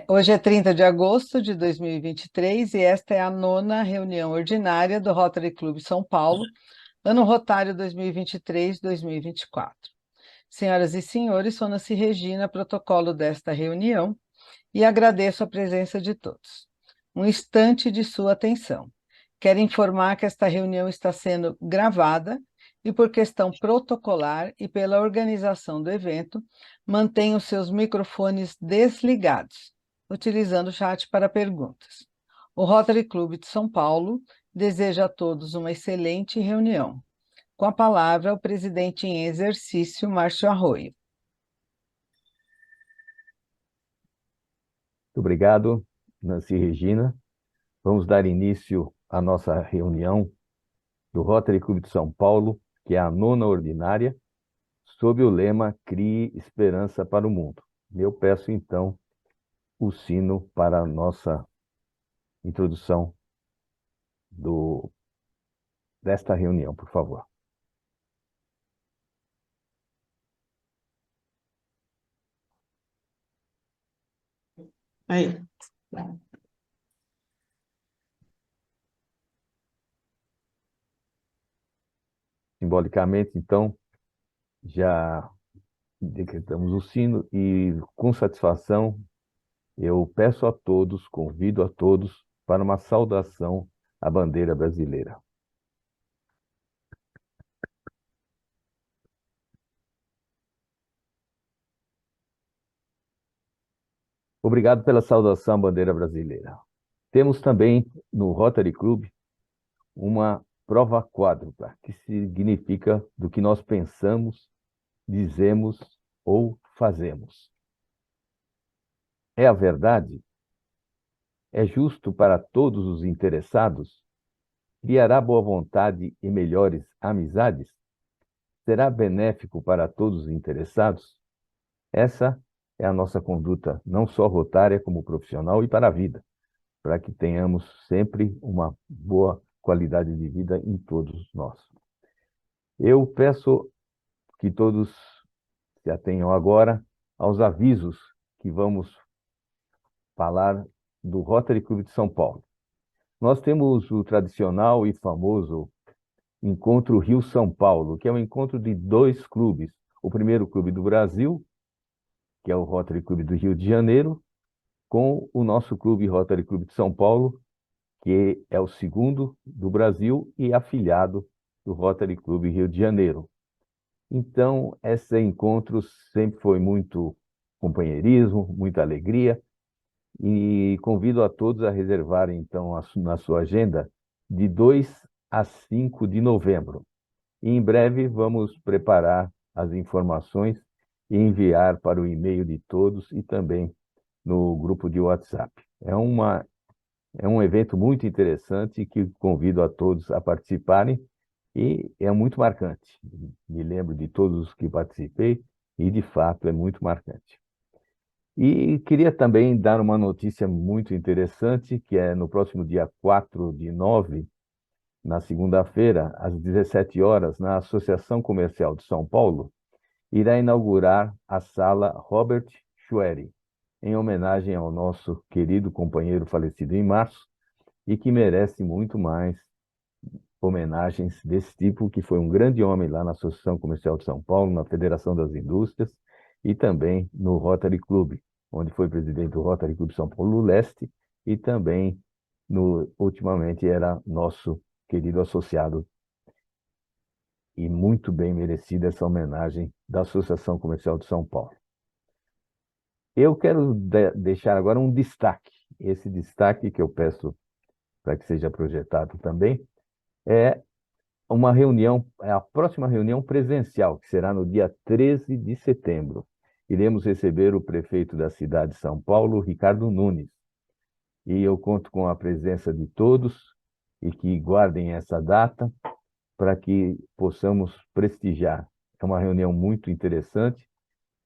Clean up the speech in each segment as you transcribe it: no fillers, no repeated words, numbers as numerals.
Hoje é 30 de agosto de 2023 e esta é a nona reunião ordinária do Rotary Clube São Paulo, ano rotário 2023-2024. Senhoras e senhores, sou Nancy Regina, protocolo desta reunião, e agradeço a presença de todos. Um instante de sua atenção. Quero informar que esta reunião está sendo gravada e, por questão protocolar e pela organização do evento, mantenha os seus microfones desligados, utilizando o chat para perguntas. O Rotary Clube de São Paulo deseja a todos uma excelente reunião. Com a palavra, o presidente em exercício, Márcio Arroio. Muito obrigado, Nancy Regina. Vamos dar início à nossa reunião do Rotary Clube de São Paulo, que é a nona ordinária, sob o lema Crie Esperança para o Mundo. Eu peço, então, o sino para a nossa introdução desta reunião, por favor. Aí. Simbolicamente, então, já decretamos o sino e, com satisfação, eu peço a todos, convido a todos para uma saudação à bandeira brasileira. Obrigado pela saudação à bandeira brasileira. Temos também no Rotary Club uma prova quádrupla, que significa do que nós pensamos, dizemos ou fazemos. É a verdade? É justo para todos os interessados? Criará boa vontade e melhores amizades? Será benéfico para todos os interessados? Essa é a nossa conduta, não só rotária, como profissional e para a vida, para que tenhamos sempre uma boa qualidade de vida em todos nós. Eu peço que todos se atenham agora aos avisos que vamos falar do Rotary Clube de São Paulo. Nós temos o tradicional e famoso Encontro Rio-São Paulo, que é um encontro de dois clubes. O primeiro clube do Brasil, que é o Rotary Clube do Rio de Janeiro, com o nosso clube Rotary Clube de São Paulo, que é o segundo do Brasil e afiliado do Rotary Clube Rio de Janeiro. Então, esse encontro sempre foi muito companheirismo, muita alegria, e convido a todos a reservarem, então, na sua agenda, de 2 a 5 de novembro. E em breve vamos preparar as informações e enviar para o e-mail de todos e também no grupo de WhatsApp. É um evento muito interessante que convido a todos a participarem e é muito marcante. Me lembro de todos os que participei e, de fato, é muito marcante. E queria também dar uma notícia muito interessante, que é no próximo dia 4 de 9, na segunda-feira, às 17 horas, na Associação Comercial de São Paulo, irá inaugurar a sala Robert Schwery, em homenagem ao nosso querido companheiro falecido em março, e que merece muito mais homenagens desse tipo, que foi um grande homem lá na Associação Comercial de São Paulo, na Federação das Indústrias e também no Rotary Club, onde foi presidente do Rotary Club São Paulo Leste e também, ultimamente, era nosso querido associado, e muito bem merecida essa homenagem da Associação Comercial de São Paulo. Eu quero deixar agora um destaque. Esse destaque que eu peço para que seja projetado também é uma reunião, é a próxima reunião presencial, que será no dia 13 de setembro. Iremos receber o prefeito da cidade de São Paulo, Ricardo Nunes. E eu conto com a presença de todos e que guardem essa data para que possamos prestigiar. É uma reunião muito interessante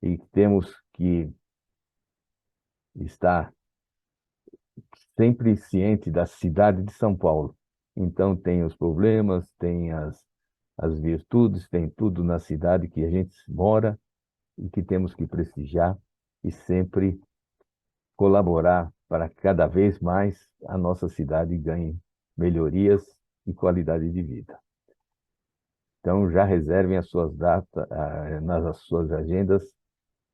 e temos que estar sempre ciente da cidade de São Paulo. Então, tem os problemas, tem as virtudes, tem tudo na cidade que a gente mora e que temos que prestigiar e sempre colaborar para que cada vez mais a nossa cidade ganhe melhorias e qualidade de vida. Então, já reservem as suas datas, nas suas agendas,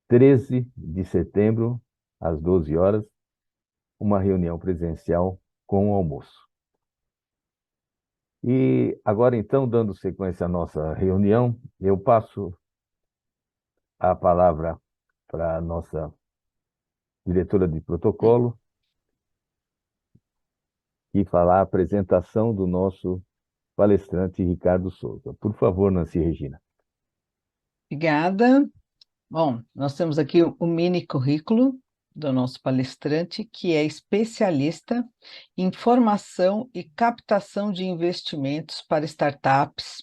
13 de setembro, às 12 horas, uma reunião presencial com o almoço. E agora, então, dando sequência à nossa reunião, eu passo a palavra para a nossa diretora de protocolo e falar a apresentação do nosso palestrante Ricardo Souza. Por favor, Nancy Regina. Obrigada. Bom, nós temos aqui o mini currículo do nosso palestrante, que é especialista em formação e captação de investimentos para startups.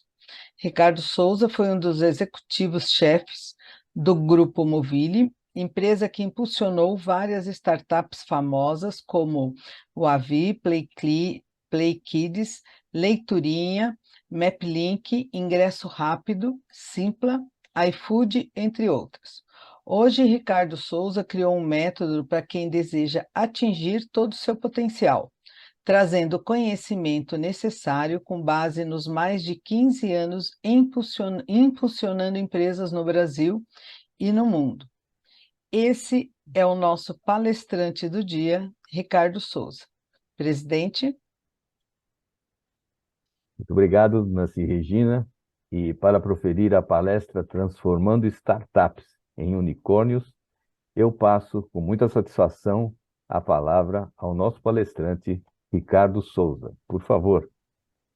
Ricardo Souza foi um dos executivos-chefes do Grupo Movile, empresa que impulsionou várias startups famosas como o Avi, Play Kids, Leiturinha, Maplink, Ingresso Rápido, Simpla, iFood, entre outras. Hoje, Ricardo Souza criou um método para quem deseja atingir todo o seu potencial, trazendo o conhecimento necessário com base nos mais de 15 anos impulsionando empresas no Brasil e no mundo. Esse é o nosso palestrante do dia, Ricardo Souza. Presidente. Muito obrigado, Nancy Regina. E para proferir a palestra Transformando Startups em Unicórnios, eu passo com muita satisfação a palavra ao nosso palestrante, Ricardo Souza. Por favor,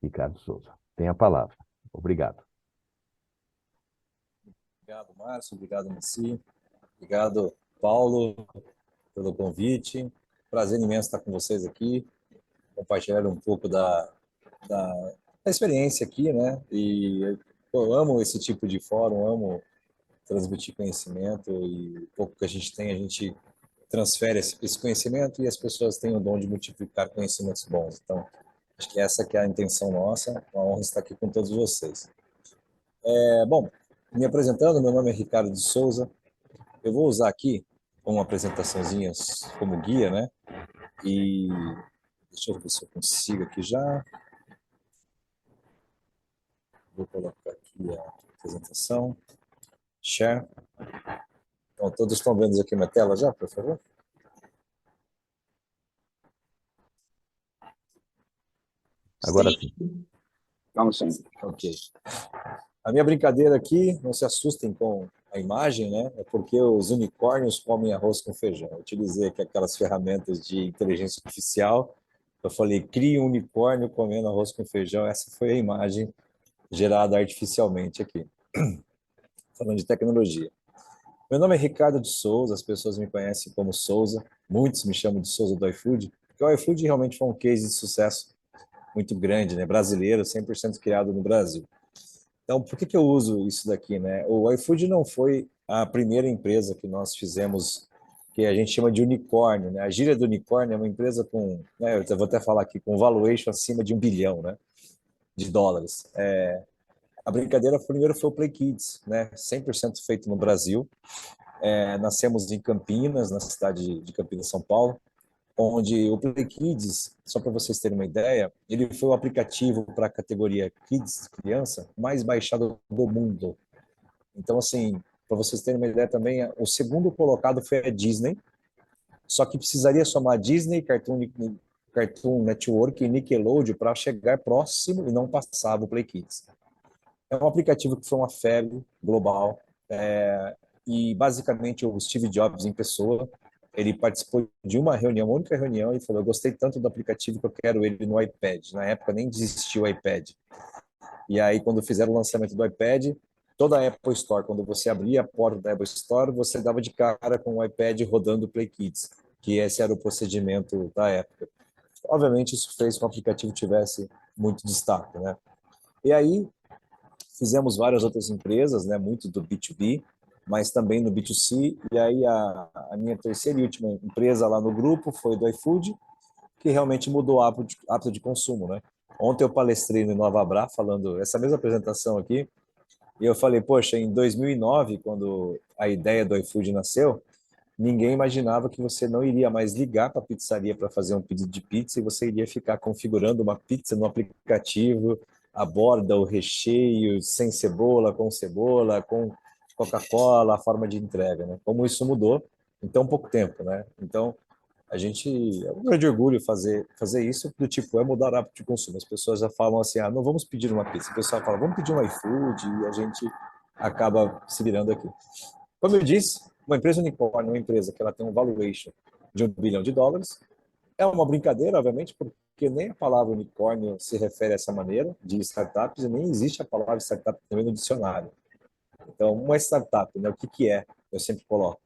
Ricardo Souza, tem a palavra. Obrigado. Obrigado, Márcio. Obrigado, Nancy. Obrigado, Paulo, pelo convite. Prazer imenso estar com vocês aqui, compartilhar um pouco da experiência aqui, né? E eu amo esse tipo de fórum, amo transmitir conhecimento e o pouco que a gente tem, a gente transfere esse conhecimento e as pessoas têm o dom de multiplicar conhecimentos bons. Então, acho que essa que é a intenção nossa. Uma honra estar aqui com todos vocês. Bom, me apresentando, meu nome é Ricardo de Souza. Eu vou usar aqui uma apresentaçãozinha como guia, né? E deixa eu ver se eu consigo aqui já. Vou colocar aqui a apresentação. Share. Então, todos estão vendo aqui minha tela já, por favor? Agora sim. Vamos sim. Ok. A minha brincadeira aqui, não se assustem com a imagem, né? É porque os unicórnios comem arroz com feijão. Eu utilizei aqui aquelas ferramentas de inteligência artificial. Eu falei, crie um unicórnio comendo arroz com feijão. Essa foi a imagem gerada artificialmente aqui. Falando de tecnologia. Meu nome é Ricardo de Souza, as pessoas me conhecem como Souza. Muitos me chamam de Souza do iFood, porque o iFood realmente foi um case de sucesso muito grande, né? Brasileiro, 100% criado no Brasil. Então, por que eu uso isso daqui, né? O iFood não foi a primeira empresa que nós fizemos, que a gente chama de unicórnio, né? A gíria do unicórnio é uma empresa com, né, eu vou até falar aqui, com valuation acima de 1 bilhão, né, de dólares. A brincadeira primeiro foi o Play Kids, né? 100% feito no Brasil. Nascemos em Campinas, na cidade de Campinas, São Paulo, onde o Play Kids, só para vocês terem uma ideia, ele foi o aplicativo para a categoria Kids, criança, mais baixado do mundo. Então, assim, para vocês terem uma ideia também, o segundo colocado foi a Disney, só que precisaria somar Disney, Cartoon Network e Nickelodeon para chegar próximo e não passava o Play Kids. É um aplicativo que foi uma febre global, e basicamente o Steve Jobs em pessoa, ele participou de uma reunião, uma única reunião, e falou, eu gostei tanto do aplicativo que eu quero ele no iPad. Na época nem existia o iPad. E aí, quando fizeram o lançamento do iPad, toda a Apple Store, quando você abria a porta da Apple Store, você dava de cara com o iPad rodando o Play Kids, que esse era o procedimento da época. Obviamente, isso fez com que o aplicativo tivesse muito destaque, né? E aí, fizemos várias outras empresas, né? Muito do B2B, mas também no B2C, e aí a minha terceira e última empresa lá no grupo foi do iFood, que realmente mudou o hábito de consumo, né? Ontem eu palestrei no Nova Bra, falando essa mesma apresentação aqui, e eu falei, poxa, em 2009, quando a ideia do iFood nasceu, ninguém imaginava que você não iria mais ligar para a pizzaria para fazer um pedido de pizza e você iria ficar configurando uma pizza no aplicativo, a borda, o recheio, sem cebola, com Coca-Cola, a forma de entrega, né? Como isso mudou em tão pouco tempo, né? Então, a gente, é um grande orgulho fazer isso, do tipo, é mudar o hábito de consumo. As pessoas já falam assim, ah, não vamos pedir uma pizza. O pessoal fala, vamos pedir um iFood, e a gente acaba se virando aqui. Como eu disse, uma empresa unicórnio, uma empresa que ela tem um valuation de US$ 1 bilhão, é uma brincadeira, obviamente, porque nem a palavra unicórnio se refere a essa maneira de startups e nem existe a palavra startup também no dicionário. Então, uma startup, né, o que que é? Eu sempre coloco.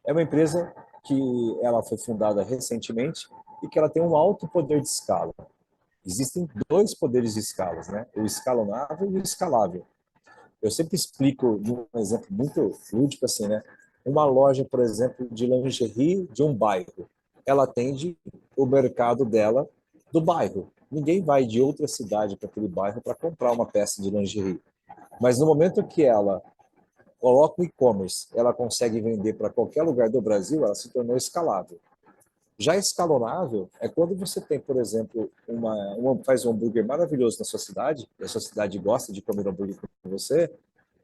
É uma empresa que ela foi fundada recentemente e que ela tem um alto poder de escala. Existem dois poderes de escalas, né? O escalonável e o escalável. Eu sempre explico de um exemplo muito lúdico assim, né? Uma loja, por exemplo, de lingerie de um bairro, ela atende o mercado dela do bairro. Ninguém vai de outra cidade para aquele bairro para comprar uma peça de lingerie. Mas no momento que ela coloca o e-commerce, ela consegue vender para qualquer lugar do Brasil, ela se tornou escalável. Já escalonável é quando você tem, por exemplo, faz um hambúrguer maravilhoso na sua cidade, e a sua cidade gosta de comer hambúrguer com você,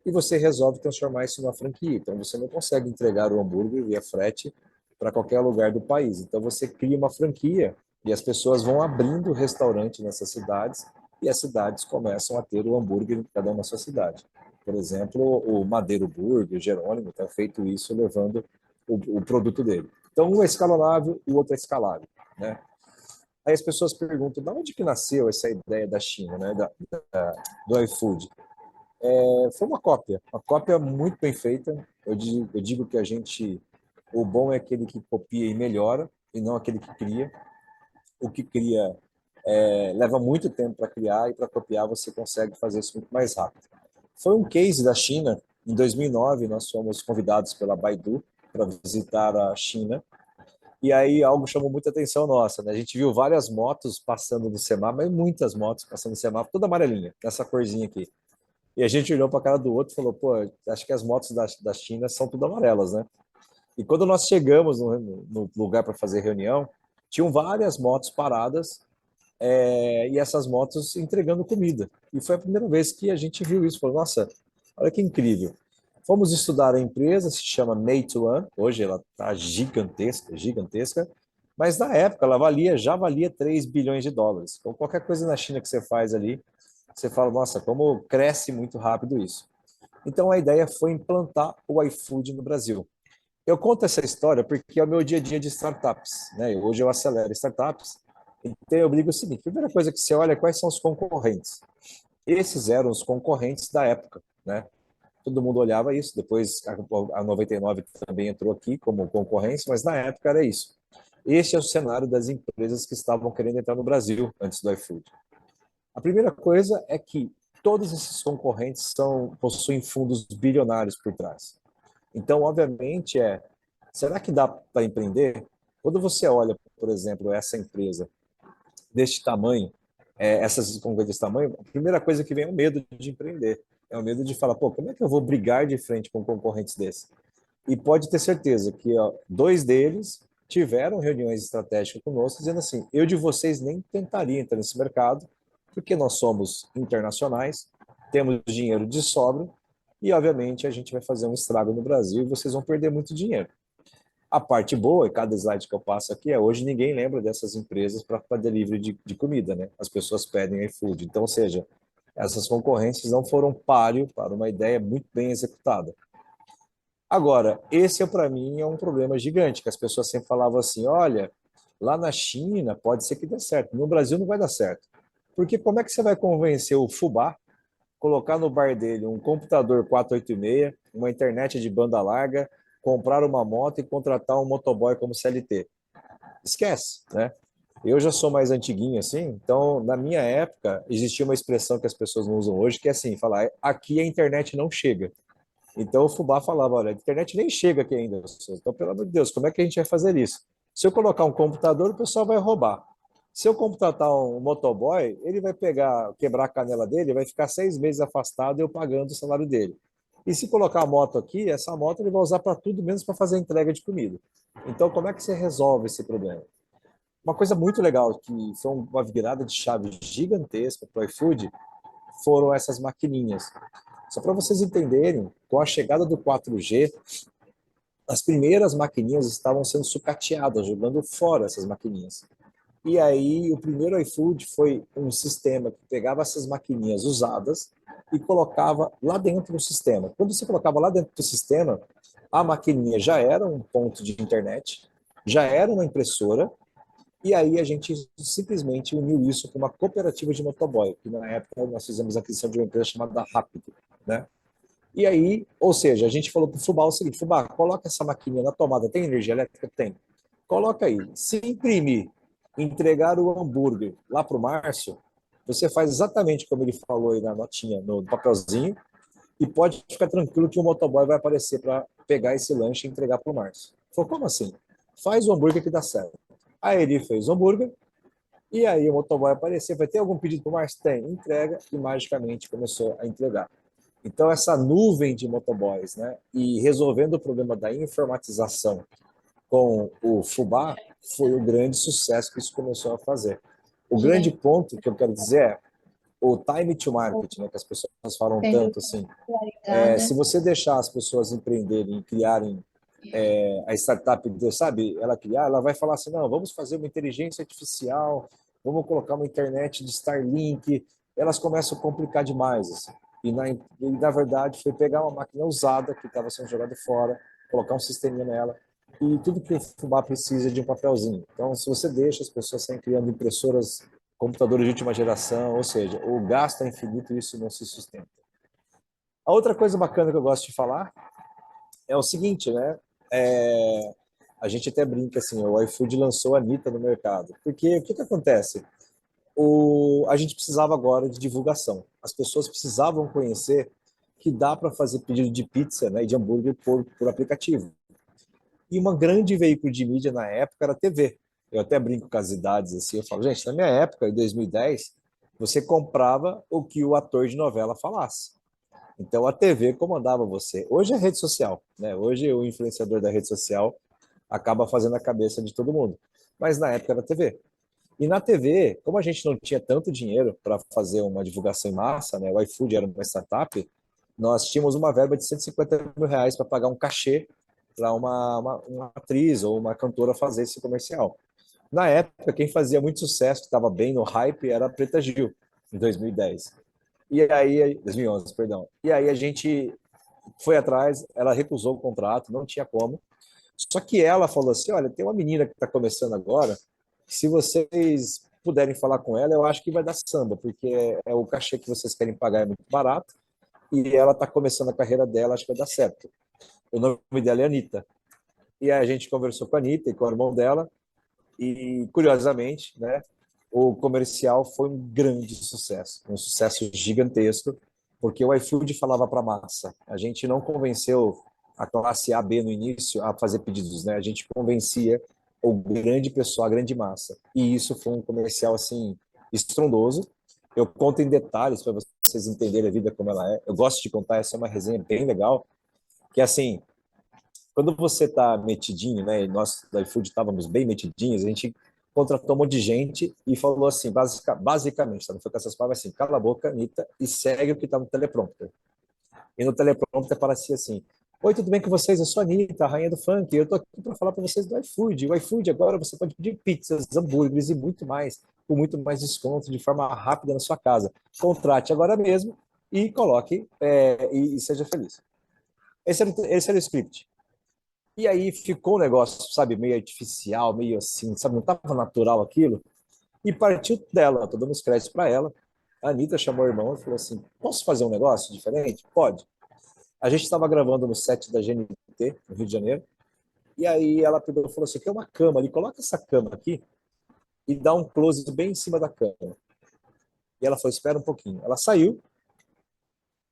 e você resolve transformar isso numa franquia. Então, você não consegue entregar o hambúrguer via frete para qualquer lugar do país. Então, você cria uma franquia e as pessoas vão abrindo restaurante nessas cidades e as cidades começam a ter o hambúrguer em cada uma na sua cidade. Por exemplo, o Madeiro Burger, o Jerônimo, tem feito isso levando o produto dele. Então, um é escalonável e o outro é escalável, né? Aí as pessoas perguntam, de onde que nasceu essa ideia da China, né, do iFood? Foi uma cópia muito bem feita. Eu digo que o bom é aquele que copia e melhora, e não aquele que cria. O que cria leva muito tempo para criar e para copiar você consegue fazer isso muito mais rápido. Foi um case da China. Em 2009, nós fomos convidados pela Baidu para visitar a China. E aí algo chamou muita atenção nossa, né? A gente viu várias motos passando no semáforo, mas muitas motos passando no semáforo, toda amarelinha, essa corzinha aqui. E a gente olhou para a cara do outro e falou, pô, acho que as motos da China são tudo amarelas, né? E quando nós chegamos no lugar para fazer reunião, tinham várias motos paradas e essas motos entregando comida. E foi a primeira vez que a gente viu isso. Falou, nossa, olha que incrível. Fomos estudar a empresa, se chama Meituan, hoje ela está gigantesca, gigantesca, mas na época ela já valia US$ 3 bilhões. Então qualquer coisa na China que você faz ali, você fala, nossa, como cresce muito rápido isso. Então a ideia foi implantar o iFood no Brasil. Eu conto essa história porque é o meu dia a dia de startups, né? Hoje eu acelero startups, então eu digo o seguinte: primeira coisa que você olha é quais são os concorrentes. Esses eram os concorrentes da época, né? Todo mundo olhava isso. Depois a 99 também entrou aqui como concorrência, mas na época era isso. Este é o cenário das empresas que estavam querendo entrar no Brasil antes do iFood. A primeira coisa é que todos esses concorrentes possuem fundos bilionários por trás. Então, obviamente, será que dá para empreender? Quando você olha, por exemplo, essa empresa deste tamanho, essas concorrentes desse tamanho, a primeira coisa que vem é o medo de empreender. É o medo de falar, pô, como é que eu vou brigar de frente com concorrentes desses? E pode ter certeza que dois deles tiveram reuniões estratégicas conosco, dizendo assim, eu de vocês nem tentaria entrar nesse mercado, porque nós somos internacionais, temos dinheiro de sobra, e obviamente a gente vai fazer um estrago no Brasil e vocês vão perder muito dinheiro. A parte boa, e cada slide que eu passo aqui, hoje ninguém lembra dessas empresas para delivery de comida, né? As pessoas pedem iFood. Então, ou seja, essas concorrências não foram páreo para uma ideia muito bem executada. Agora, esse para mim é um problema gigante, que as pessoas sempre falavam assim, olha, lá na China pode ser que dê certo, no Brasil não vai dar certo. Porque como é que você vai convencer o fubá, colocar no bar dele um computador 486, uma internet de banda larga, comprar uma moto e contratar um motoboy como CLT? Esquece, né? Eu já sou mais antiguinho assim, então na minha época existia uma expressão que as pessoas não usam hoje, que é assim, falar, aqui a internet não chega. Então o fubá falava, olha, a internet nem chega aqui ainda. Então, pelo amor de Deus, como é que a gente vai fazer isso? Se eu colocar um computador, o pessoal vai roubar. Se eu contratar um motoboy, ele vai quebrar a canela dele, vai ficar 6 meses afastado e eu pagando o salário dele. E se colocar a moto aqui, essa moto ele vai usar para tudo menos para fazer entrega de comida. Então, como é que você resolve esse problema? Uma coisa muito legal, que foi uma virada de chave gigantesca para o iFood, foram essas maquininhas. Só para vocês entenderem, com a chegada do 4G, as primeiras maquininhas estavam sendo sucateadas, jogando fora essas maquininhas. E aí, o primeiro iFood foi um sistema que pegava essas maquininhas usadas e colocava lá dentro do sistema. Quando você colocava lá dentro do sistema, a maquininha já era um ponto de internet, já era uma impressora, e aí a gente simplesmente uniu isso com uma cooperativa de motoboy, que na época nós fizemos a aquisição de uma empresa chamada Rápido, né? E aí, ou seja, a gente falou para o Fubá o seguinte: Fubá, coloca essa maquininha na tomada, tem energia elétrica? Tem. Coloca aí. Se imprimir, entregar o hambúrguer lá para o Márcio, você faz exatamente como ele falou aí na notinha, no papelzinho, e pode ficar tranquilo que o motoboy vai aparecer para pegar esse lanche e entregar para o Márcio. Falou, como assim? Faz o hambúrguer que dá certo. Aí ele fez o hambúrguer, e aí o motoboy apareceu, vai ter algum pedido para o Márcio? Tem, entrega, e magicamente começou a entregar. Então, essa nuvem de motoboys, né, e resolvendo o problema da informatização com o Fubá, foi o grande sucesso que isso começou a fazer. O grande ponto que eu quero dizer é o time to market, né, que as pessoas falam tanto assim. Se você deixar as pessoas empreenderem, criarem a startup, sabe, ela criar, ela vai falar assim, não, vamos fazer uma inteligência artificial, vamos colocar uma internet de Starlink, elas começam a complicar demais, assim. E na verdade foi pegar uma máquina usada que estava sendo jogada fora, colocar um sisteminha nela, e tudo que o Fubá precisa é de um papelzinho. Então, se você deixa as pessoas saírem criando impressoras, computadores de última geração, ou seja, o gasto é infinito e isso não se sustenta. A outra coisa bacana que eu gosto de falar é o seguinte, né? A gente até brinca assim, o iFood lançou a Anitta no mercado. Porque o que acontece? A gente precisava agora de divulgação. As pessoas precisavam conhecer que dá para fazer pedido de pizza, né, e de hambúrguer por aplicativo. E um grande veículo de mídia na época era a TV. Eu até brinco com as idades assim, eu falo, gente, na minha época, em 2010, você comprava o que o ator de novela falasse. Então a TV comandava você. Hoje é rede social, né? Hoje o influenciador da rede social acaba fazendo a cabeça de todo mundo. Mas na época era TV. E na TV, como a gente não tinha tanto dinheiro para fazer uma divulgação em massa, né? O iFood era uma startup, nós tínhamos uma verba de 150 mil reais para pagar um cachê para uma atriz ou uma cantora fazer esse comercial. Na época, quem fazia muito sucesso, que estava bem no hype, era a Preta Gil, em 2010. E aí, 2011, perdão. E aí a gente foi atrás, ela recusou o contrato, não tinha como. Só que ela falou assim: olha, tem uma menina que está começando agora, se vocês puderem falar com ela, eu acho que vai dar samba, porque o cachê que vocês querem pagar é muito barato e ela está começando a carreira dela, acho que vai dar certo. O nome dela é Anitta. E aí a gente conversou com a Anitta e com o irmão dela, e curiosamente, né, o comercial foi um grande sucesso, um sucesso gigantesco, porque o iFood falava para a massa. A gente não convenceu a classe A, B no início a fazer pedidos, né? A gente convencia o grande pessoal, a grande massa. E isso foi um comercial assim estrondoso. Eu conto em detalhes para vocês entenderem a vida como ela é. Eu gosto de contar, essa é uma resenha bem legal, que assim, quando você está metidinho, né? E nós da iFood estávamos bem metidinhos, a gente contratou um monte de gente e falou assim, basicamente, tá? Não foi com essas palavras assim, cala a boca, Anitta, e segue o que está no teleprompter. E no teleprompter aparecia assim, oi, tudo bem com vocês? Eu sou a Anitta, a rainha do funk, eu tô aqui para falar para vocês do iFood. O iFood agora você pode pedir pizzas, hambúrgueres e muito mais, com muito mais desconto, de forma rápida na sua casa. Contrate agora mesmo e coloque e seja feliz. Esse era o script. E aí ficou um negócio, sabe, meio artificial, meio assim, sabe, não estava natural aquilo. E partiu dela, tô dando os créditos para ela. A Anitta chamou o irmão e falou assim: posso fazer um negócio diferente? Pode. A gente estava gravando no set da GNT, no Rio de Janeiro, e aí ela pegou e falou assim: tem uma cama ali, coloca essa cama aqui e dá um close bem em cima da cama. E ela falou: espera um pouquinho. Ela saiu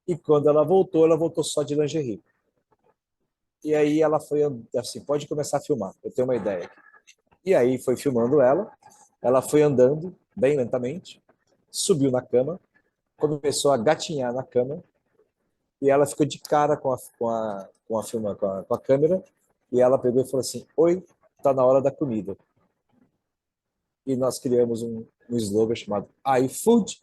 e quando ela voltou só de lingerie. E aí ela foi assim: pode começar a filmar, eu tenho uma ideia. E aí foi filmando ela foi andando bem lentamente, subiu na cama, começou a gatinhar na cama, e ela ficou de cara com a câmera, e ela pegou e falou assim: oi, tá na hora da comida. E nós criamos um slogan chamado iFood.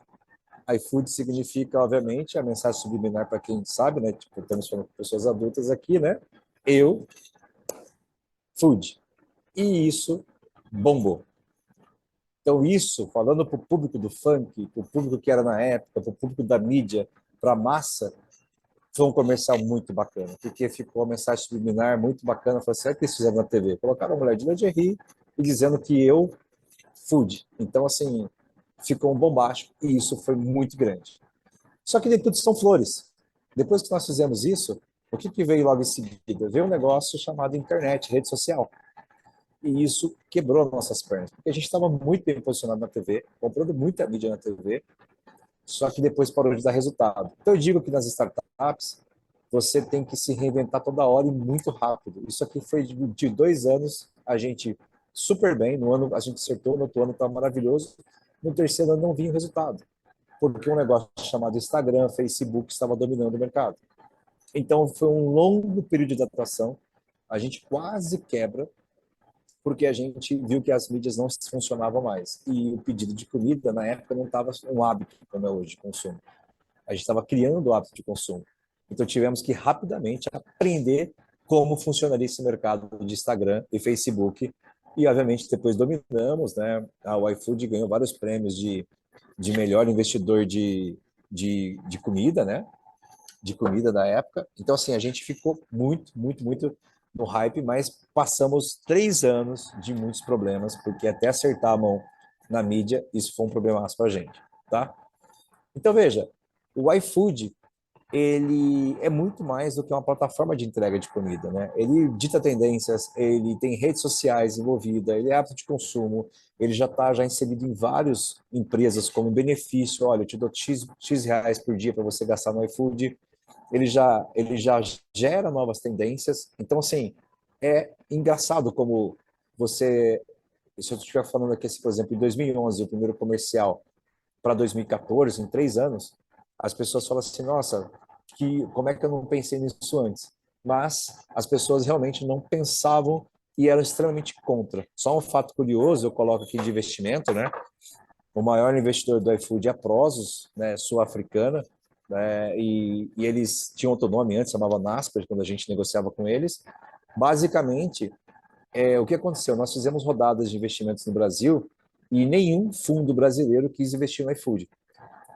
iFood significa, obviamente, a mensagem subliminar para quem sabe, né? Tipo, estamos falando com pessoas adultas aqui, né? Eu, food. E isso bombou. Então, isso, falando para o público do funk, para o público que era na época, para o público da mídia, para a massa, foi um comercial muito bacana, porque ficou uma mensagem subliminar muito bacana. Falei assim: o que eles fizeram na TV? Colocaram a mulher de lingerie e dizendo que eu, food. Então, assim, ficou um bombástico e isso foi muito grande. Só que nem tudo são flores. Depois que nós fizemos isso, o que veio logo em seguida? Veio um negócio chamado internet, rede social. E isso quebrou nossas pernas, porque a gente estava muito bem posicionado na TV, comprando muita mídia na TV, só que depois parou de dar resultado. Então eu digo que nas startups, você tem que se reinventar toda hora e muito rápido. Isso aqui foi de 2 anos, a gente super bem, no ano a gente acertou, no outro ano estava maravilhoso, no terceiro ano não vinha o resultado, porque um negócio chamado Instagram, Facebook estava dominando o mercado. Então foi um longo período de adaptação, a gente quase quebra, porque a gente viu que as mídias não funcionavam mais. E o pedido de comida, na época, não estava um hábito, como é hoje, de consumo. A gente estava criando o hábito de consumo. Então, tivemos que rapidamente aprender como funcionaria esse mercado de Instagram e Facebook. E, obviamente, depois dominamos, né? O iFood ganhou vários prêmios de melhor investidor de comida, né? De comida da época. Então, assim, a gente ficou muito, muito, muito no hype, mas passamos 3 anos de muitos problemas, porque até acertar a mão na mídia, isso foi um problemaço para a gente, tá? Então, veja, o iFood, ele é muito mais do que uma plataforma de entrega de comida, né? Ele dita tendências, ele tem redes sociais envolvidas, ele é hábito de consumo, ele já está já inserido em várias empresas como benefício. Olha, eu te dou X reais por dia para você gastar no iFood. Ele já gera novas tendências. Então, assim, é engraçado como você, se eu estiver falando aqui, assim, por exemplo, em 2011, o primeiro comercial para 2014, em 3 anos, as pessoas falam assim: nossa, como é que eu não pensei nisso antes? Mas as pessoas realmente não pensavam e eram extremamente contra. Só um fato curioso, eu coloco aqui de investimento, né? O maior investidor do iFood é a Prosus, né, sul-africana, né, e eles tinham outro nome antes, chamava Naspers, quando a gente negociava com eles. Basicamente, o que aconteceu? Nós fizemos rodadas de investimentos no Brasil e nenhum fundo brasileiro quis investir no iFood.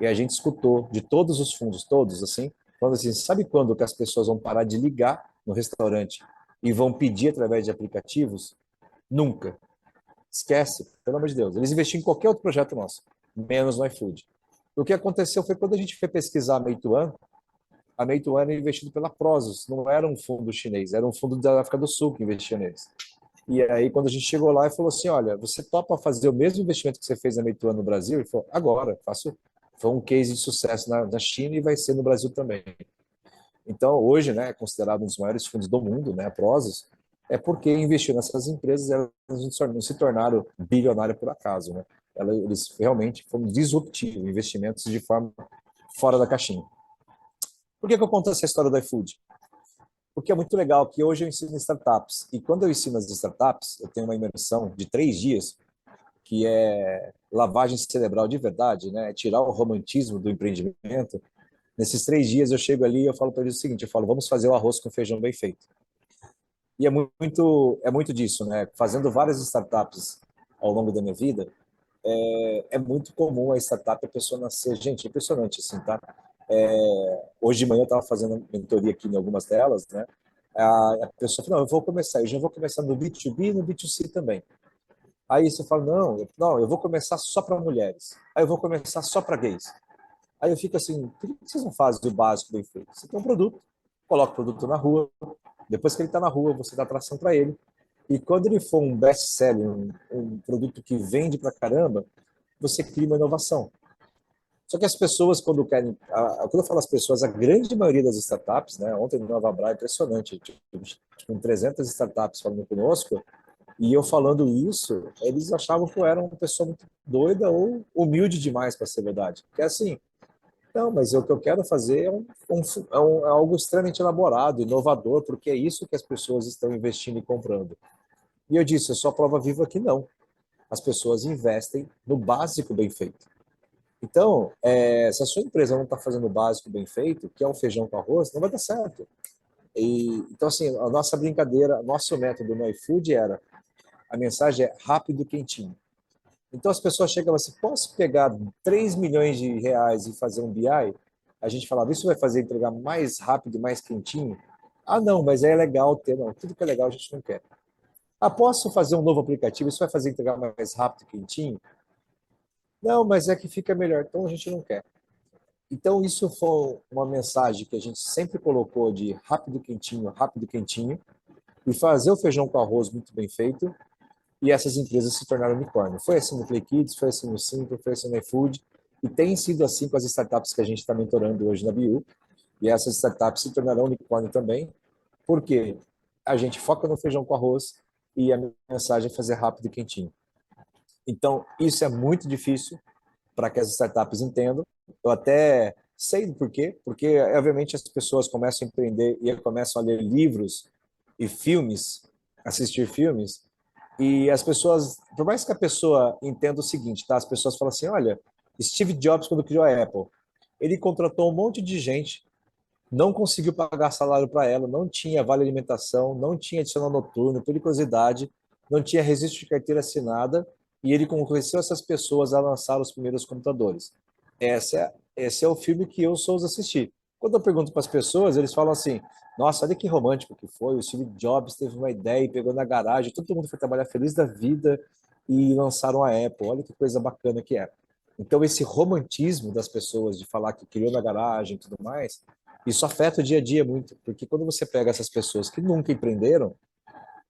E a gente escutou de todos os fundos, todos, assim, falando assim: sabe quando que as pessoas vão parar de ligar no restaurante e vão pedir através de aplicativos? Nunca. Esquece, pelo amor de Deus. Eles investiram em qualquer outro projeto nosso, menos no iFood. O que aconteceu foi quando a gente foi pesquisar a Meituan era investida pela Prosus, não era um fundo chinês, era um fundo da África do Sul que investia neles. E aí, quando a gente chegou lá e falou assim: olha, você topa fazer o mesmo investimento que você fez na Meituan no Brasil? Ele falou: agora, faço. Foi um case de sucesso na China e vai ser no Brasil também. Então, hoje, né, é considerado um dos maiores fundos do mundo, né, a Prosus, é porque investiu nessas empresas, elas não se tornaram bilionárias por acaso, né? Eles realmente foram disruptivos, investimentos de forma fora da caixinha. Por que eu conto essa história do iFood? Porque é muito legal que hoje eu ensino startups, e quando eu ensino as startups, eu tenho uma imersão de 3 dias, que é lavagem cerebral de verdade, né? Tirar o romantismo do empreendimento. Nesses 3 dias eu chego ali e eu falo para eles o seguinte: eu falo, vamos fazer o arroz com feijão bem feito. E é muito disso, né? Fazendo várias startups ao longo da minha vida, é muito comum a startup, a pessoa nascer. Gente, é impressionante assim, tá? Hoje de manhã eu estava fazendo mentoria aqui em algumas delas, né? A pessoa falou: não, eu já vou começar no B2B e no B2C também. Aí você fala: não, eu vou começar só para mulheres. Aí eu vou começar só para gays. Aí eu fico assim: por que vocês não fazem o básico bem feito? Você tem um produto, coloca o produto na rua, depois que ele está na rua, você dá atração para ele. E quando ele for um best-seller, um produto que vende para caramba, você cria uma inovação. Só que as pessoas, quando querem. Quando eu falo as pessoas, a grande maioria das startups, né? Ontem no Nova Bra é impressionante, com 300 startups falando conosco, e eu falando isso, eles achavam que eu era uma pessoa muito doida ou humilde demais, para ser verdade. Porque assim, Não, mas o que eu quero fazer é algo extremamente elaborado, inovador, porque é isso que as pessoas estão investindo e comprando. E eu disse, eu sou a prova viva que não. As pessoas investem no básico bem feito. Então, se a sua empresa não está fazendo o básico bem feito, que é o feijão com arroz, não vai dar certo. Então, assim, a nossa brincadeira, nosso método no iFood era, a mensagem é rápido e quentinho. Então as pessoas chegavam assim, posso pegar 3 milhões de reais e fazer um BI? A gente falava, isso vai fazer entregar mais rápido e mais quentinho? Ah, não, mas é legal ter, não, tudo que é legal a gente não quer. Ah, posso fazer um novo aplicativo, isso vai fazer entregar mais rápido e quentinho? Não, mas é que fica melhor, então a gente não quer. Então isso foi uma mensagem que a gente sempre colocou de rápido e quentinho, e fazer o feijão com arroz muito bem feito, e essas empresas se tornaram unicórnio. Foi assim no Play Kids, foi assim no Simpla, foi assim no iFood, e tem sido assim com as startups que a gente está mentorando hoje na BU, e essas startups se tornarão unicórnio também, porque a gente foca no feijão com arroz e a mensagem é fazer rápido e quentinho. Então, isso é muito difícil para que as startups entendam. Eu até sei do porquê, porque, obviamente, as pessoas começam a empreender e começam a ler livros e filmes, assistir filmes, e as pessoas, por mais que a pessoa entenda o seguinte, tá? As pessoas falam assim, olha, Steve Jobs, quando criou a Apple, ele contratou um monte de gente, não conseguiu pagar salário para ela, não tinha vale alimentação, não tinha adicional noturno, periculosidade, não tinha registro de carteira assinada, e ele convenceu essas pessoas a lançar os primeiros computadores. Esse é o filme que eu sou assistir. Quando eu pergunto para as pessoas, eles falam assim, nossa, olha que romântico que foi, o Steve Jobs teve uma ideia e pegou na garagem, todo mundo foi trabalhar feliz da vida e lançaram a Apple, olha que coisa bacana que é. Então, esse romantismo das pessoas de falar que criou na garagem e tudo mais, isso afeta o dia a dia muito, porque quando você pega essas pessoas que nunca empreenderam,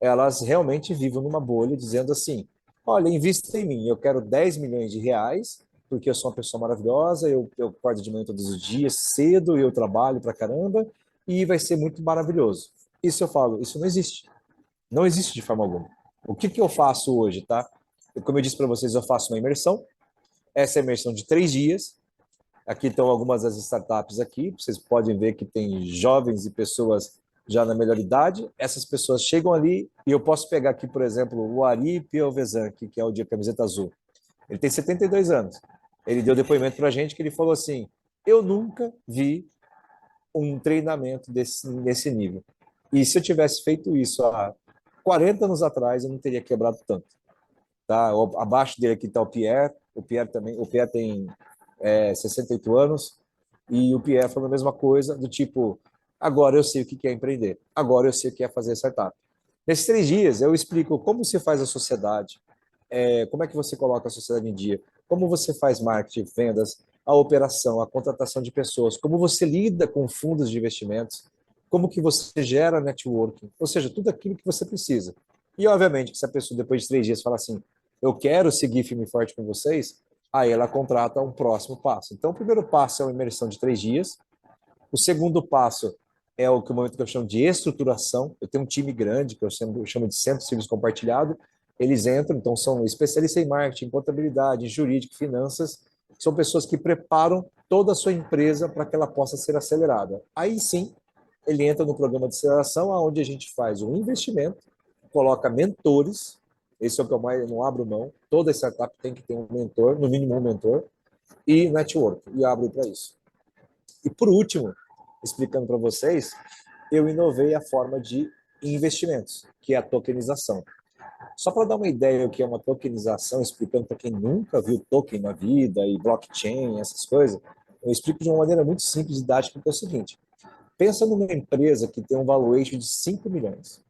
elas realmente vivem numa bolha dizendo assim, olha, invista em mim, eu quero 10 milhões de reais, porque eu sou uma pessoa maravilhosa, eu acordo de manhã todos os dias, cedo, e eu trabalho pra caramba, e vai ser muito maravilhoso. Isso eu falo, isso não existe. Não existe de forma alguma. O que eu faço hoje, tá? Como eu disse para vocês, eu faço uma imersão, essa é a imersão de 3 dias. Aqui estão algumas das startups aqui, vocês podem ver que tem jovens e pessoas já na melhor idade. Essas pessoas chegam ali e eu posso pegar aqui, por exemplo, o Ari Piovesan, que é o de camiseta azul. Ele tem 72 anos. Ele deu depoimento para a gente que ele falou assim, eu nunca vi um treinamento nesse nível. E se eu tivesse feito isso há 40 anos atrás, eu não teria quebrado tanto. Tá? Abaixo dele aqui está o Pierre também, o Pierre tem 68 anos, e o Pierre falou a mesma coisa, do tipo, agora eu sei o que é empreender, agora eu sei o que é fazer startup. Nesses 3 dias, eu explico como se faz a sociedade, como é que você coloca a sociedade em dia, como você faz marketing, vendas, a operação, a contratação de pessoas, como você lida com fundos de investimentos, como que você gera networking, ou seja, tudo aquilo que você precisa. E, obviamente, se a pessoa, depois de 3 dias, fala assim, eu quero seguir firme e forte com vocês, aí ela contrata um próximo passo. Então, o primeiro passo é uma imersão de 3 dias. O segundo passo é o momento que eu chamo de estruturação. Eu tenho um time grande, que eu chamo de centro de serviço compartilhado. Eles entram, então são especialistas em marketing, contabilidade, jurídico, finanças. São pessoas que preparam toda a sua empresa para que ela possa ser acelerada. Aí sim, ele entra no programa de aceleração, onde a gente faz um investimento, coloca mentores, esse é o que eu mais não abro mão, toda startup tem que ter um mentor, no mínimo um mentor, e network, e abro para isso. E por último, explicando para vocês, eu inovei a forma de investimentos, que é a tokenização. Só para dar uma ideia do que é uma tokenização, explicando para quem nunca viu token na vida e blockchain, essas coisas, eu explico de uma maneira muito simples e didática, que é o seguinte, pensa numa empresa que tem um valuation de 5 milhões.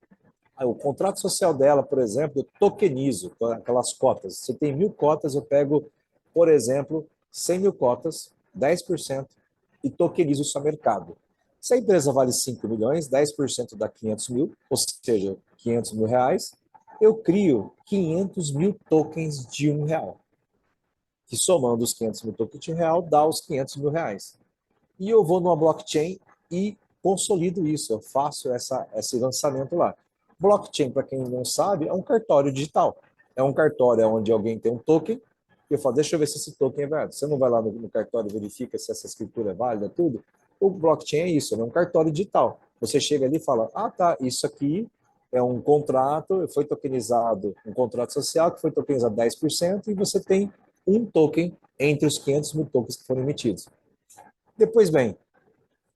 O contrato social dela, por exemplo, eu tokenizo aquelas cotas. Se tem 1.000 cotas, eu pego, por exemplo, 100 mil cotas, 10%, e tokenizo isso a mercado. Se a empresa vale 5 milhões, 10% dá 500 mil, ou seja, 500 mil reais, eu crio 500 mil tokens de R$ 1, que somando os 500 mil tokens de R$ 1, dá os 500 mil reais. E eu vou numa blockchain e consolido isso, eu faço esse lançamento lá. Blockchain, para quem não sabe, é um cartório digital. É um cartório onde alguém tem um token E eu falo, deixa eu ver se esse token é verdade. Você não vai lá no cartório e verifica se essa escritura é válida, tudo. O blockchain é isso, é um cartório digital. Você chega ali e fala, ah, tá, isso aqui é um contrato, foi tokenizado, um contrato social que foi tokenizado 10% e você tem um token entre os 500 mil tokens que foram emitidos. Depois, bem,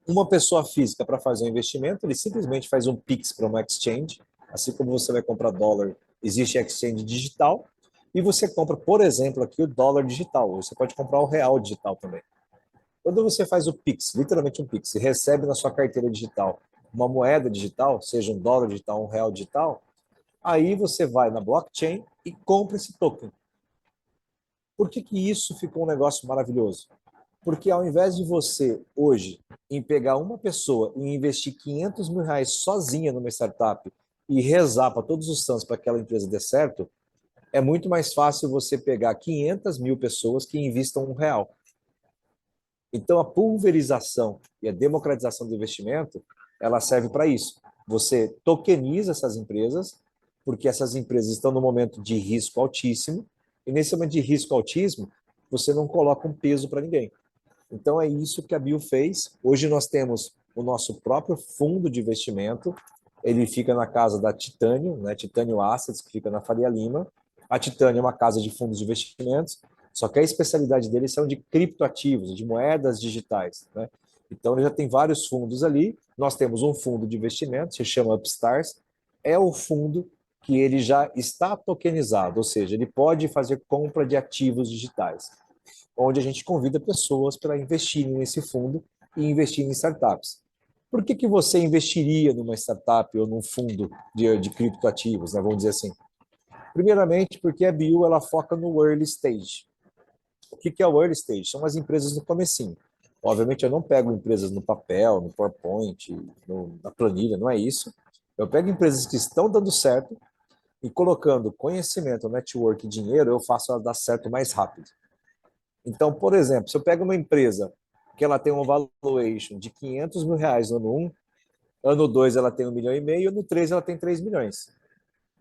uma pessoa física para fazer um investimento, ele simplesmente faz um Pix para uma exchange, assim como você vai comprar dólar, existe exchange digital, e você compra, por exemplo, aqui o dólar digital, você pode comprar o real digital também. Quando você faz o Pix, literalmente um Pix, e recebe na sua carteira digital uma moeda digital, seja um dólar digital, um real digital, aí você vai na blockchain e compra esse token. Por que que isso ficou um negócio maravilhoso? Porque ao invés de você, hoje, em pegar uma pessoa e investir 500 mil reais sozinha numa startup e rezar para todos os santos para que aquela empresa dê certo, é muito mais fácil você pegar 500 mil pessoas que investam R$ 1. Então, a pulverização e a democratização do investimento, ela serve para isso. Você tokeniza essas empresas, porque essas empresas estão no momento de risco altíssimo, e nesse momento de risco altíssimo, você não coloca um peso para ninguém. Então, é isso que a Bio fez. Hoje nós temos o nosso próprio fundo de investimento, ele fica na casa da Titânio, né? Titânio Assets, que fica na Faria Lima. A Titânio é uma casa de fundos de investimentos, só que a especialidade deles são de criptoativos, de moedas digitais, né? Então, ele já tem vários fundos ali. Nós temos um fundo de investimento, se chama Upstars, é o fundo que ele já está tokenizado, ou seja, ele pode fazer compra de ativos digitais, onde a gente convida pessoas para investirem nesse fundo e investirem em startups. Por que que você investiria numa startup ou num fundo de criptoativos, né, vamos dizer assim? Primeiramente, porque a Bio ela foca no early stage. O que que é o early stage? São as empresas no comecinho. Obviamente, eu não pego empresas no papel, no PowerPoint, na planilha, não é isso. Eu pego empresas que estão dando certo e colocando conhecimento, network e dinheiro, eu faço ela dar certo mais rápido. Então, por exemplo, se eu pego uma empresa que ela tem um valuation de 500 mil reais no ano 1, ano 2 ela tem 1,5 milhão, ano 3 ela tem 3 milhões.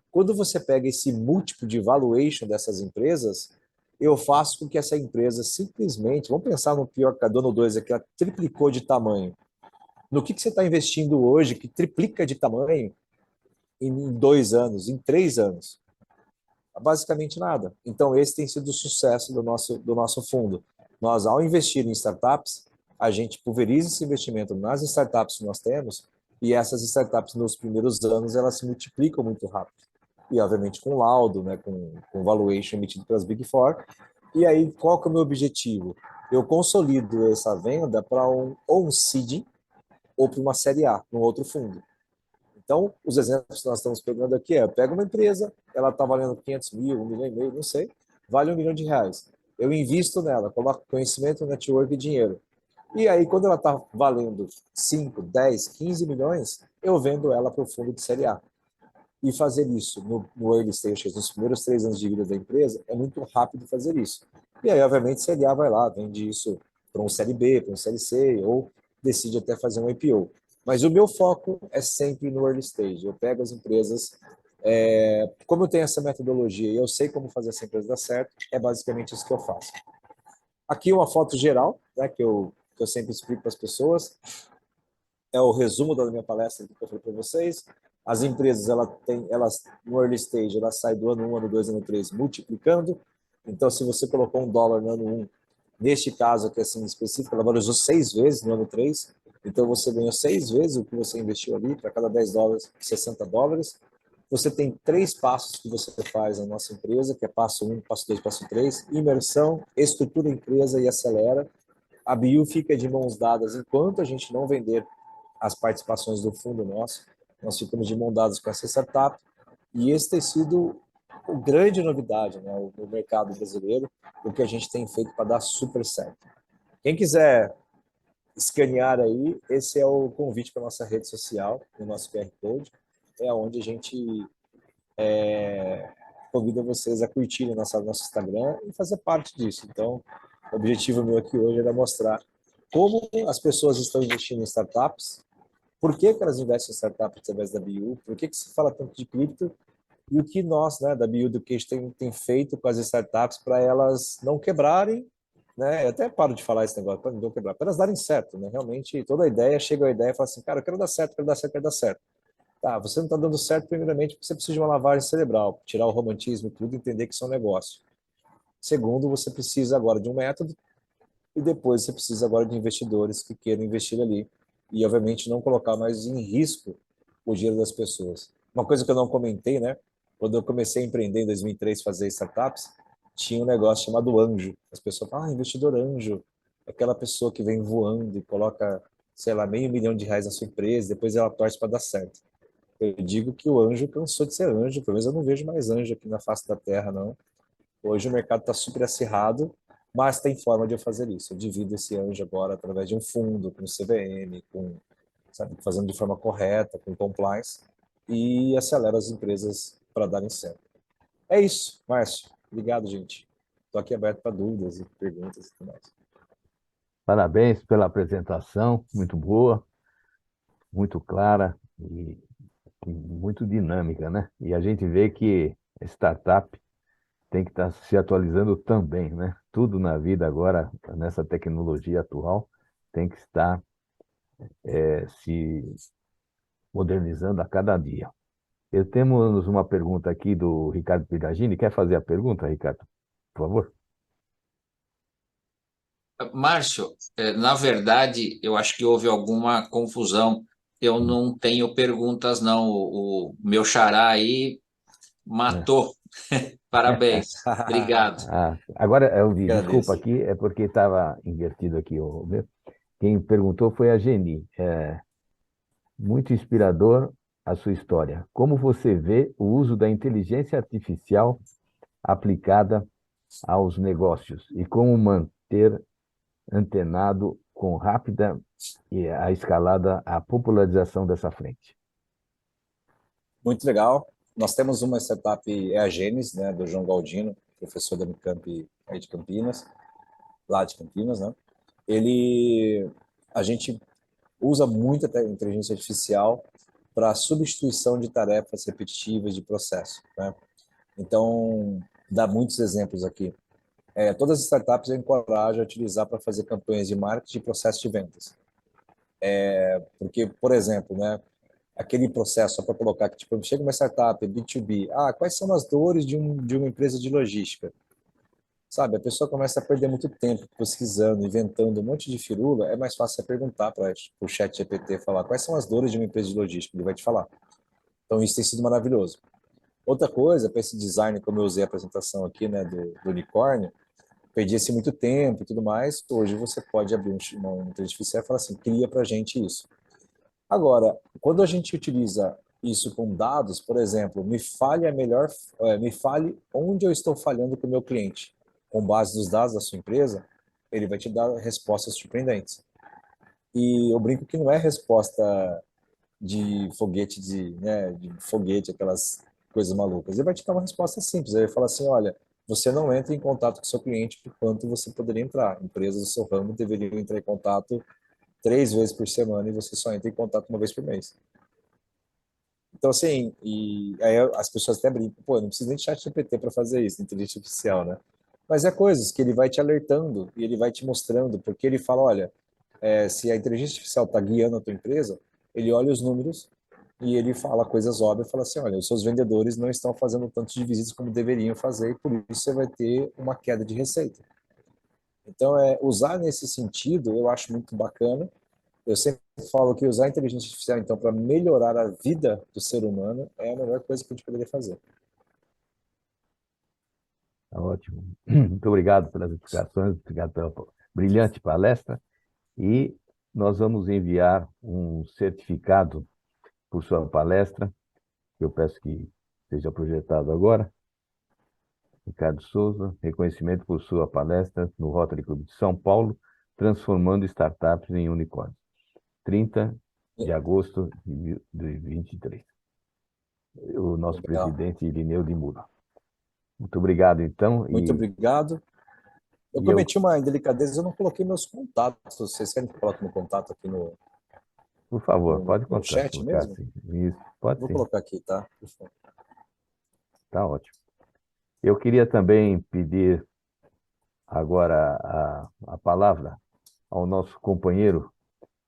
Quando você pega esse múltiplo de valuation dessas empresas, eu faço com que essa empresa simplesmente, vamos pensar no pior que a do ano 2 aqui, ela triplicou de tamanho. No que você está investindo hoje que triplica de tamanho em 2 anos, em 3 anos? Basicamente nada. Então, esse tem sido o sucesso do nosso fundo. Nós, ao investir em startups, a gente pulveriza esse investimento nas startups que nós temos e essas startups, nos primeiros anos, elas se multiplicam muito rápido. E, obviamente, com laudo, né, com valuation emitido pelas Big Four. E aí, qual que é o meu objetivo? Eu consolido essa venda para ou um seed ou para uma série A, num outro fundo. Então, os exemplos que nós estamos pegando aqui é, pega uma empresa, ela está valendo 500 mil, 1,5 milhão, não sei, vale R$ 1 milhão. Eu invisto nela, coloco conhecimento, network e dinheiro. E aí, quando ela está valendo 5, 10, 15 milhões, eu vendo ela para o fundo de série A. E fazer isso no early stage, nos primeiros 3 anos de vida da empresa, é muito rápido fazer isso. E aí, obviamente, série A vai lá, vende isso para um série B, para um série C, ou decide até fazer um IPO. Mas o meu foco é sempre no early stage. Eu pego as empresas, como eu tenho essa metodologia e eu sei como fazer essa empresa dar certo, é basicamente isso que eu faço. Aqui uma foto geral, né, que eu sempre explico para as pessoas, é o resumo da minha palestra que eu falei para vocês. As empresas, elas no early stage, elas saem do ano 1, ano 2, ano 3, multiplicando. Então, se você colocou $1 no ano 1, neste caso aqui assim específico, ela valorizou 6 vezes no ano 3. Então, você ganhou 6 vezes o que você investiu ali, para cada $10, $60. Você tem 3 passos que você faz na nossa empresa, que é passo 1, passo 2, passo 3, imersão, estrutura a empresa e acelera. A Bio fica de mãos dadas enquanto a gente não vender as participações do fundo nosso. Nós ficamos de mãos dadas com essa startup. E esse tem sido a grande novidade, né, no mercado brasileiro, o que a gente tem feito para dar super certo. Quem quiser escanear aí, esse é o convite para a nossa rede social, o nosso QR Code, é onde a gente convida vocês a curtirem nosso Instagram e fazer parte disso. Então, o objetivo meu aqui hoje era mostrar como as pessoas estão investindo em startups, por que elas investem em startups através da BU, por que se fala tanto de cripto E o que nós, né, da BioEducation, tem feito com as startups para elas não quebrarem, né? Eu até paro de falar esse negócio, para não quebrar, para elas darem certo, né? Realmente, toda a ideia, chega a ideia e fala assim, cara, eu quero dar certo, quero dar certo, quero dar certo. Tá, você não está dando certo, primeiramente, porque você precisa de uma lavagem cerebral, tirar o romantismo e tudo, entender que isso é um negócio. Segundo, você precisa agora de um método, e depois você precisa agora de investidores que queiram investir ali. E, obviamente, não colocar mais em risco o dinheiro das pessoas. Uma coisa que eu não comentei, né? Quando eu comecei a empreender em 2003, fazer startups, tinha um negócio chamado anjo. As pessoas falam, investidor anjo. Aquela pessoa que vem voando e coloca, sei lá, R$ 500 mil na sua empresa, depois ela torce para dar certo. Eu digo que o anjo cansou de ser anjo, pelo menos eu não vejo mais anjo aqui na face da terra, não. Hoje o mercado está super acirrado, mas tem forma de eu fazer isso. Eu divido esse anjo agora através de um fundo, com CVM, sabe, fazendo de forma correta, com compliance, e acelero as empresas para darem certo. É isso, Márcio. Obrigado, gente. Estou aqui aberto para dúvidas e perguntas e tudo mais. Parabéns pela apresentação, muito boa, muito clara e muito dinâmica, né? E a gente vê que startup tem que estar se atualizando também, né? Tudo na vida agora, nessa tecnologia atual, tem que estar se modernizando a cada dia. Temos uma pergunta aqui do Ricardo Piragini. Quer fazer a pergunta, Ricardo? Por favor. Márcio, na verdade, eu acho que houve alguma confusão. Eu não tenho perguntas, não. O meu xará aí É. matou. Parabéns. Obrigado. Agora, eu vi, desculpa Agradeço. aqui, é porque estava invertido aqui o meu. Quem perguntou foi a Geni. Muito inspirador a sua história. Como você vê o uso da inteligência artificial aplicada aos negócios e como manter antenado com rápida e a escalada, a popularização dessa frente? Muito legal. Nós temos uma startup, é a Gênesis, né, do João Galdino, professor da Unicamp aí de Campinas, lá de Campinas, né? A gente usa muita inteligência artificial para substituição de tarefas repetitivas de processo, né? Então, dá muitos exemplos aqui. Todas as startups eu encorajo a utilizar para fazer campanhas de marketing e processo de vendas. Porque, por exemplo, né, aquele processo, só para colocar que tipo, chega uma startup, B2B, quais são as dores de uma empresa de logística? Sabe, a pessoa começa a perder muito tempo pesquisando, inventando um monte de firula, é mais fácil você perguntar para o chat GPT falar quais são as dores de uma empresa de logística, ele vai te falar. Então isso tem sido maravilhoso. Outra coisa, para esse design, como eu usei a apresentação aqui, né, do unicórnio, perdia-se muito tempo e tudo mais, hoje você pode abrir uma inteligência artificial e falar assim, cria para a gente isso. Agora, quando a gente utiliza isso com dados, por exemplo, me fale onde eu estou falhando com o meu cliente. Com base nos dados da sua empresa, ele vai te dar respostas surpreendentes. E eu brinco que não é resposta de foguete, de foguete, aquelas coisas malucas. Ele vai te dar uma resposta simples. Ele vai falar assim, olha, você não entra em contato com o seu cliente por quanto você poderia entrar. Empresas do seu ramo deveriam entrar em contato 3 vezes por semana e você só entra em contato uma vez por mês. Então, assim, e aí as pessoas até brincam, pô, não precisa nem de chat GPT para fazer isso, inteligência artificial, né? Mas é coisas que ele vai te alertando e ele vai te mostrando, porque ele fala, olha, se a inteligência artificial está guiando a tua empresa, ele olha os números e ele fala coisas óbvias, fala assim, olha, os seus vendedores não estão fazendo tanto de visitas como deveriam fazer e por isso você vai ter uma queda de receita. Então, usar nesse sentido, eu acho muito bacana. Eu sempre falo que usar a inteligência artificial, então, para melhorar a vida do ser humano é a melhor coisa que a gente poderia fazer. Tá ótimo. Muito obrigado pelas explicações, obrigado pela brilhante palestra. E nós vamos enviar um certificado por sua palestra, que eu peço que seja projetado agora. Ricardo Souza, reconhecimento por sua palestra no Rotary Club de São Paulo, transformando startups em unicórnios. 30 de agosto de 2023. O nosso Legal. presidente Irineu de Muro. Muito obrigado, então. Muito obrigado. Eu cometi uma indelicadeza, eu não coloquei meus contatos. Vocês querem que eu coloque meu contato aqui Por favor, pode no colocar, chat mesmo? sim. Isso, pode Vou sim. colocar aqui, tá? Tá ótimo. Eu queria também pedir agora a palavra ao nosso companheiro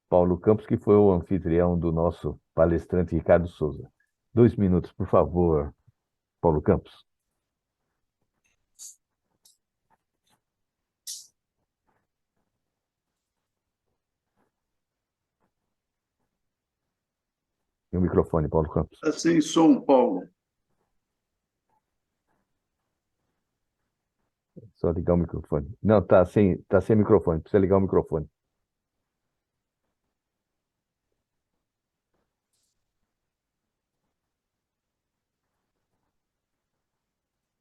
Paulo Campos, que foi o anfitrião do nosso palestrante Ricardo Souza. 2 minutos, por favor, Paulo Campos. E o microfone, Paulo Campos. Está sem som, Paulo. Só ligar o microfone. Não, tá sem microfone. Precisa ligar o microfone.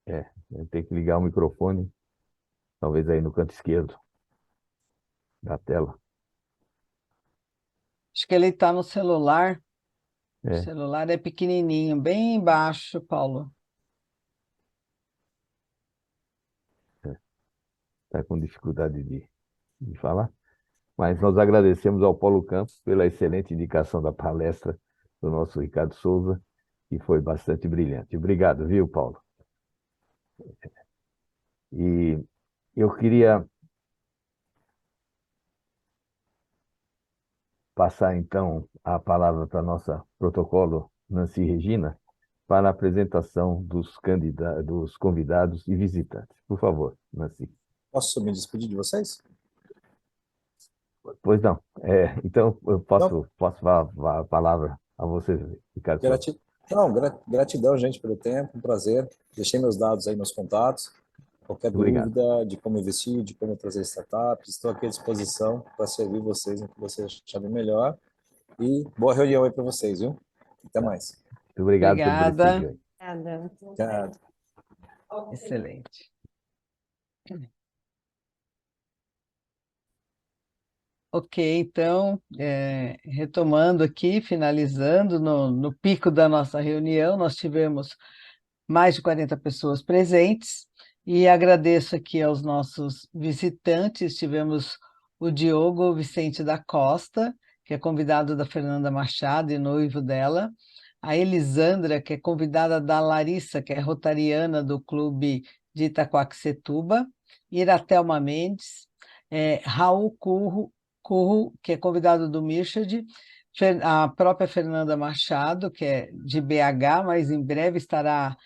É, tem que ligar o microfone, talvez aí no canto esquerdo da tela. Acho que ele está no celular. O É, celular é pequenininho, bem embaixo, Paulo. tá com dificuldade de falar. Mas nós agradecemos ao Paulo Campos pela excelente indicação da palestra do nosso Ricardo Souza, que foi bastante brilhante. Obrigado, viu, Paulo? E eu queria passar, então, a palavra para a nossa protocolo, Nancy Regina, para a apresentação dos convidados e visitantes. Por favor, Nancy. Posso me despedir de vocês? Pois não. Então, eu Não, posso falar a palavra a você, Ricardo Souza. Não, gratidão, gente, pelo tempo, um prazer. Deixei meus dados aí, meus contatos. Qualquer Obrigado. dúvida de como investir, de como trazer startups, estou aqui à disposição para servir vocês no que vocês acharem melhor. E boa reunião aí para vocês, viu? Até mais. Muito obrigado pelo Obrigada. prestígio aí. Obrigada. Obrigado. Excelente. Ok, então, retomando aqui, finalizando, no pico da nossa reunião, nós tivemos mais de 40 pessoas presentes, e agradeço aqui aos nossos visitantes. Tivemos o Diogo Vicente da Costa, que é convidado da Fernanda Machado e noivo dela, a Elisandra, que é convidada da Larissa, que é rotariana do Clube de Itaquaquecetuba, Iratelma Mendes, Raul Curro, que é convidado do Mirchad, a própria Fernanda Machado, que é de BH, mas em breve estará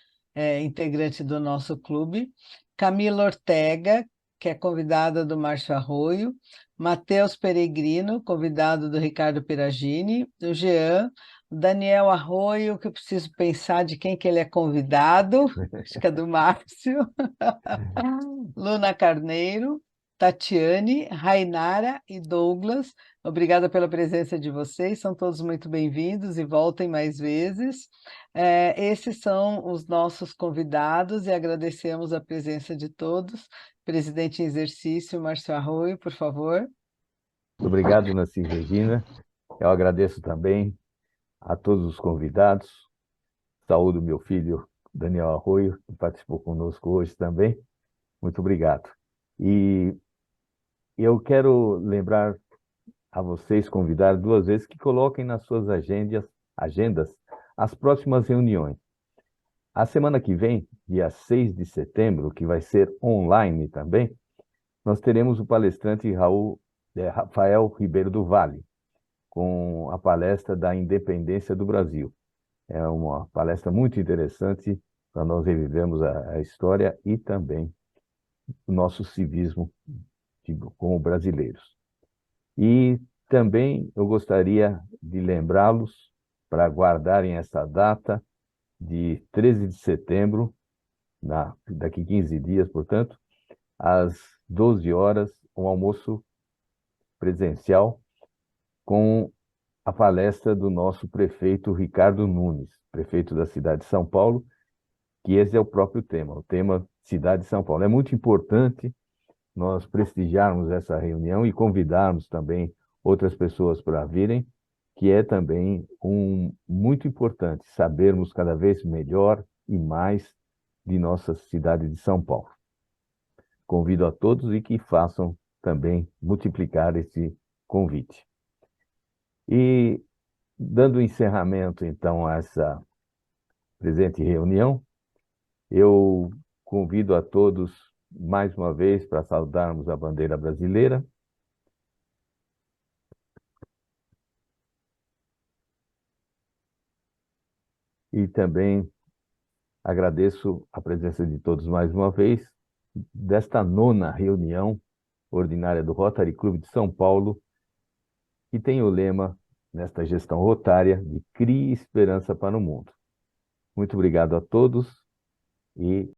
integrante do nosso clube, Camila Ortega, que é convidada do Márcio Arroio, Matheus Peregrino, convidado do Ricardo Peragini, o Jean, o Daniel Arroio, que eu preciso pensar de quem que ele é convidado, acho que é do Márcio, Luna Carneiro, Tatiane, Rainara e Douglas, obrigada pela presença de vocês, são todos muito bem-vindos e voltem mais vezes. Esses são os nossos convidados e agradecemos a presença de todos. Presidente em exercício, Márcio Arroio, por favor. Muito obrigado, Nancy Regina. Eu agradeço também a todos os convidados. Saúdo meu filho, Daniel Arroio, que participou conosco hoje também. Muito obrigado. E eu quero lembrar a vocês, convidar 2 vezes, que coloquem nas suas agendas as próximas reuniões. A semana que vem, dia 6 de setembro, que vai ser online também, nós teremos o palestrante Rafael Ribeiro do Vale, com a palestra da Independência do Brasil. É uma palestra muito interessante para nós revivermos a história e também o nosso civismo como brasileiros. E também eu gostaria de lembrá-los para guardarem essa data de 13 de setembro, daqui 15 dias, portanto, às 12 horas, um almoço presencial com a palestra do nosso prefeito Ricardo Nunes, prefeito da cidade de São Paulo, que esse é o próprio tema, o tema Cidade de São Paulo. É muito importante nós prestigiarmos essa reunião e convidarmos também outras pessoas para virem, que é também muito importante sabermos cada vez melhor e mais de nossa cidade de São Paulo. Convido a todos e que façam também multiplicar esse convite. E, dando encerramento, então, a essa presente reunião, Eu convido a todos mais uma vez para saudarmos a bandeira brasileira. E também agradeço a presença de todos mais uma vez desta 9ª reunião ordinária do Rotary Club de São Paulo, que tem o lema, nesta gestão rotária, de Crie Esperança para o Mundo. Muito obrigado a todos e